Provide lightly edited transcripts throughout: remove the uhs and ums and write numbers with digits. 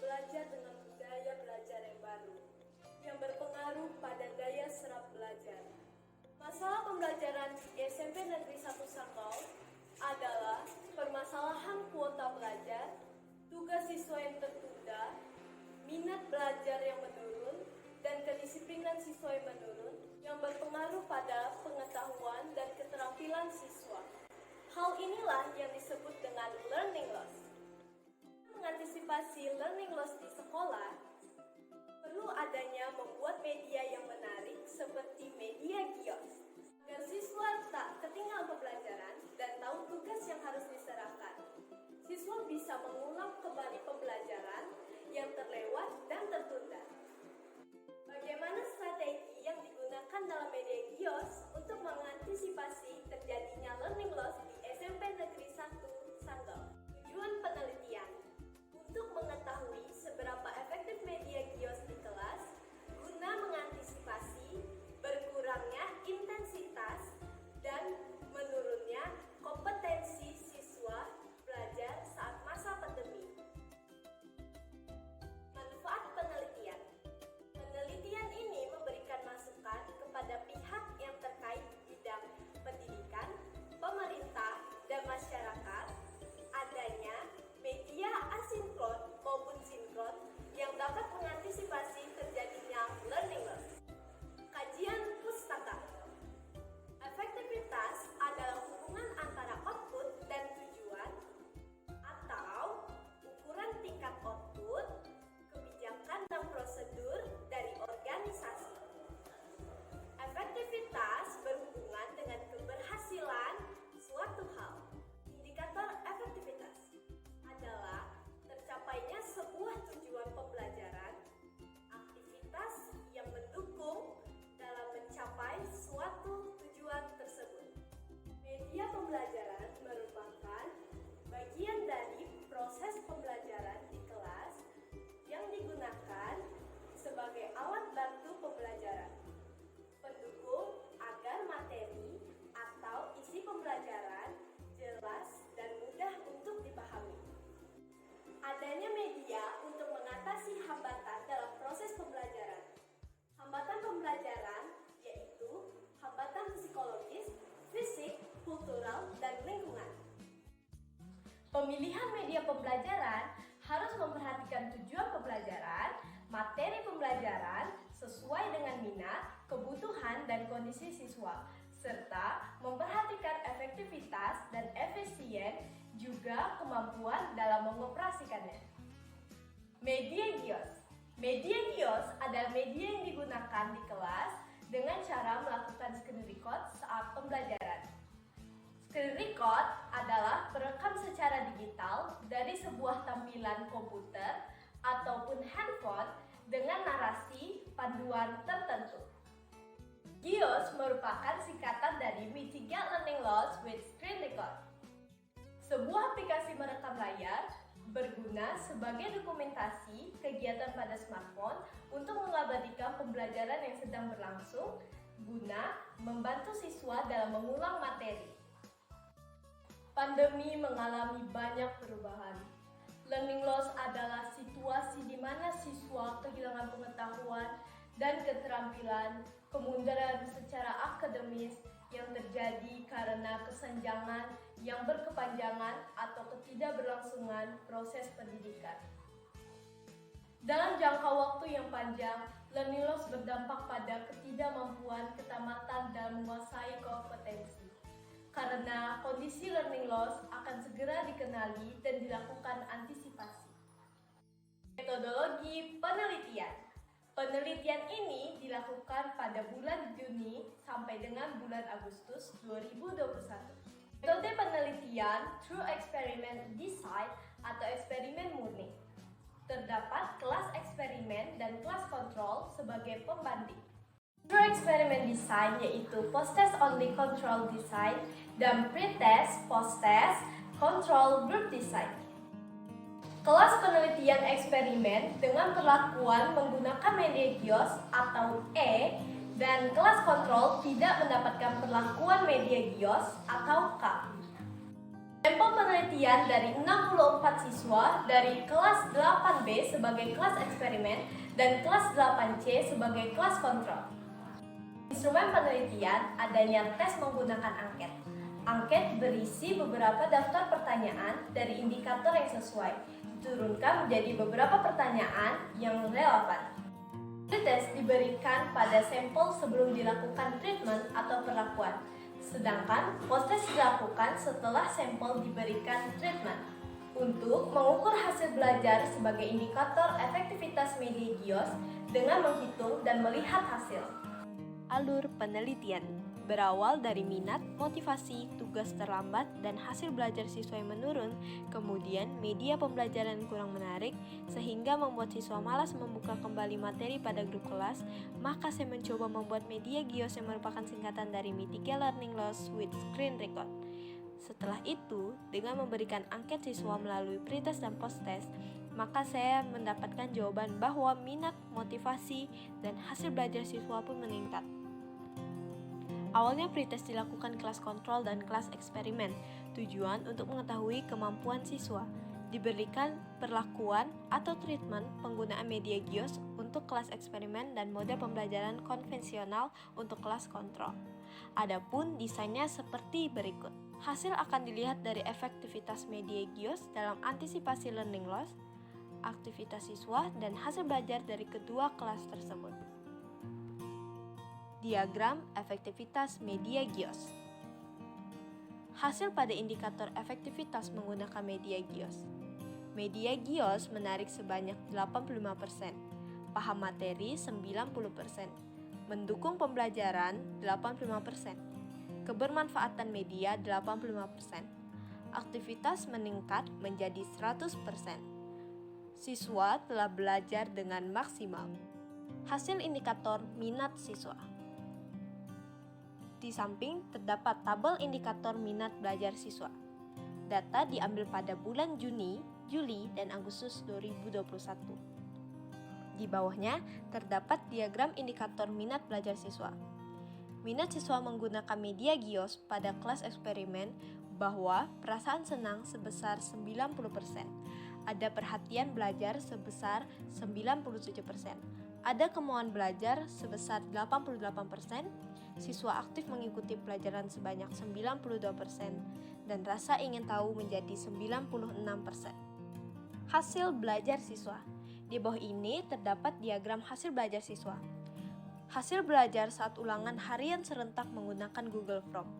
belajar dengan budaya belajar yang baru, yang berpengaruh pada daya serap belajar. Masalah pembelajaran di SMP Negeri 1 Sanggau adalah permasalahan kuota belajar, tugas siswa yang tertunda, minat belajar yang menurun, dan kedisiplinan siswa yang menurun, yang berpengaruh pada pengetahuan dan keterampilan siswa. Hal inilah yang disebut dengan learning loss. Mengantisipasi learning loss di sekolah, perlu adanya membuat media yang menarik seperti media gios, agar siswa tak ketinggalan pembelajaran dan tahu tugas yang harus diserahkan. Siswa bisa mengulang kembali pembelajaran yang terlewat dan tertunda. Bagaimana strategi yang digunakan dalam media gios untuk mengantisipasi terjadinya learning loss di SMP Negeri 1 Sanggau? Tujuan penelitian untuk mengetahui seberapa efektif media gios di kelas guna mengantisipasi berkurangnya intensitas dan menurunnya kompetensi siswa belajar saat masa pandemi. Manfaat penelitian. Penelitian ini memberikan masukan kepada pihak yang terkait bidang pendidikan, pemerintah, dan masyarakat adanya media asinkron maupun sinkron yang dapat mengantisipasi terjadinya learning loss. Kajian pustaka. Efektivitas adalah hubungan antara output dan tujuan atau ukuran tingkat output, kebijakan dan prosedur dari organisasi. Efektivitas berhubungan dengan keberhasilan suatu hal. Indikator efektivitas adalah tercapainya sebuah tujuan pembelajaran, aktivitas yang mendukung dalam mencapai suatu tujuan tersebut. Media pembelajaran merupakan bagian dari proses pembelajaran di kelas yang digunakan sebagai alat bantu pembelajaran, pendukung agar materi atau isi pembelajaran jelas dan mudah untuk dipahami. Adanya media untuk mengatasi hambatan dalam proses pembelajaran. Hambatan pembelajaran yaitu hambatan psikologis, fisik, kultural, dan lingkungan. Pemilihan media pembelajaran harus memperhatikan tujuan pembelajaran, materi pembelajaran sesuai dengan minat, kebutuhan, dan kondisi siswa, serta memperhatikan efektivitas dan efisien juga kemampuan dalam mengoperasikannya. Media gios. Media gios adalah media yang digunakan di kelas dengan cara melakukan screen record saat pembelajaran. Screen record adalah perekam secara digital dari sebuah tampilan komputer ataupun handphone dengan narasi panduan tertentu. GIOS merupakan singkatan dari Mitigate Learning Loss with Screen Record. Sebuah aplikasi merekam layar berguna sebagai dokumentasi kegiatan pada smartphone untuk mengabadikan pembelajaran yang sedang berlangsung guna membantu siswa dalam mengulang materi. Pandemi mengalami banyak perubahan. Learning loss adalah situasi di mana siswa kehilangan pengetahuan dan keterampilan, kemunduran secara akademis yang terjadi karena kesenjangan yang berkepanjangan atau ketidakberlangsungan proses pendidikan. Dalam jangka waktu yang panjang, learning loss berdampak pada ketidakmampuan ketamatan dalam menguasai kompetensi. Karena kondisi learning loss akan segera dikenali dan dilakukan antisipasi. Metodologi penelitian. Penelitian ini dilakukan pada bulan Juni sampai dengan bulan Agustus 2021. Metode penelitian through experiment design atau eksperimen murni. Terdapat kelas eksperimen dan kelas kontrol sebagai pembanding. Through experiment design yaitu post-test only control design dan pre-test, post-test, control group design. Kelas penelitian eksperimen dengan perlakuan menggunakan media gios atau E dan kelas kontrol tidak mendapatkan perlakuan media gios atau K. Sampel penelitian dari 64 siswa dari kelas 8B sebagai kelas eksperimen dan kelas 8C sebagai kelas kontrol. Instrumen penelitian adanya tes menggunakan angket. Angket berisi beberapa daftar pertanyaan dari indikator yang sesuai, diturunkan menjadi beberapa pertanyaan yang relevan. Tes diberikan pada sampel sebelum dilakukan treatment atau perlakuan, sedangkan post-test dilakukan setelah sampel diberikan treatment. Untuk mengukur hasil belajar sebagai indikator efektivitas media GIOS dengan menghitung dan melihat hasil. Alur penelitian berawal dari minat, motivasi, tugas terlambat, dan hasil belajar siswa yang menurun, kemudian media pembelajaran kurang menarik, sehingga membuat siswa malas membuka kembali materi pada grup kelas, maka saya mencoba membuat media GIOS yang merupakan singkatan dari Mitigate Learning Loss with Screen Record. Setelah itu, dengan memberikan angket siswa melalui pretest dan post-test, maka saya mendapatkan jawaban bahwa minat, motivasi, dan hasil belajar siswa pun meningkat. Awalnya pretest dilakukan kelas kontrol dan kelas eksperimen, tujuan untuk mengetahui kemampuan siswa. Diberikan perlakuan atau treatment penggunaan media GIOS untuk kelas eksperimen dan model pembelajaran konvensional untuk kelas kontrol. Adapun desainnya seperti berikut. Hasil akan dilihat dari efektivitas media GIOS dalam antisipasi learning loss, aktivitas siswa, dan hasil belajar dari kedua kelas tersebut. Diagram efektivitas media GIOS. Hasil pada indikator efektivitas menggunakan media GIOS. Media GIOS menarik sebanyak 85%, paham materi 90%, mendukung pembelajaran 85%, kebermanfaatan media 85%, aktivitas meningkat menjadi 100%. Siswa telah belajar dengan maksimal. Hasil indikator minat siswa. Di samping terdapat tabel indikator minat belajar siswa. Data diambil pada bulan Juni, Juli, dan Agustus 2021. Di bawahnya terdapat diagram indikator minat belajar siswa. Minat siswa menggunakan media GIOS pada kelas eksperimen bahwa perasaan senang sebesar 90%, ada perhatian belajar sebesar 97%, ada kemauan belajar sebesar 88%, siswa aktif mengikuti pelajaran sebanyak 92%, dan rasa ingin tahu menjadi 96%. Hasil belajar siswa. Di bawah ini terdapat diagram hasil belajar siswa. Hasil belajar saat ulangan harian serentak menggunakan Google Form.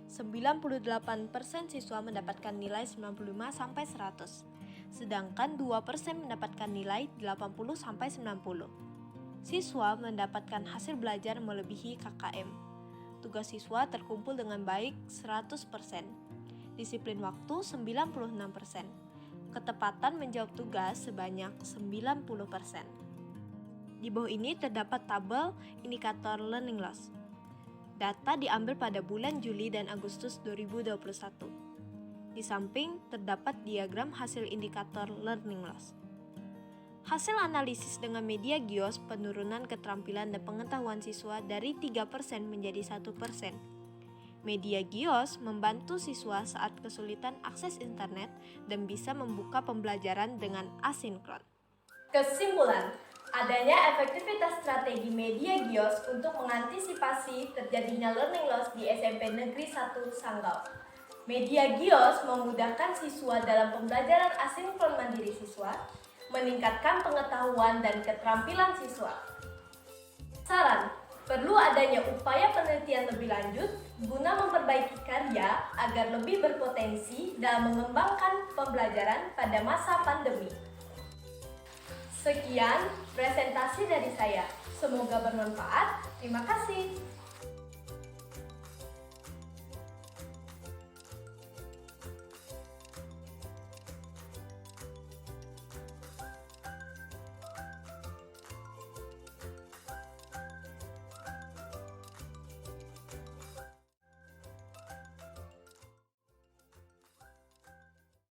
98% siswa mendapatkan nilai 95-100, sedangkan 2% mendapatkan nilai 80-90. Siswa mendapatkan hasil belajar melebihi KKM. Tugas siswa terkumpul dengan baik 100%. Disiplin waktu 96%. Ketepatan menjawab tugas sebanyak 90%. Di bawah ini terdapat tabel indikator learning loss. Data diambil pada bulan Juli dan Agustus 2021. Di samping terdapat diagram hasil indikator learning loss. Hasil analisis dengan media GIOS penurunan keterampilan dan pengetahuan siswa dari 3% menjadi 1%. Media GIOS membantu siswa saat kesulitan akses internet dan bisa membuka pembelajaran dengan asinkron. Kesimpulan, adanya efektivitas strategi media GIOS untuk mengantisipasi terjadinya learning loss di SMP Negeri 1 Sanggau. Media GIOS memudahkan siswa dalam pembelajaran asinkron mandiri siswa, meningkatkan pengetahuan dan keterampilan siswa. Saran, perlu adanya upaya penelitian lebih lanjut guna memperbaiki karya agar lebih berpotensi dalam mengembangkan pembelajaran pada masa pandemi. Sekian presentasi dari saya. Semoga bermanfaat. Terima kasih.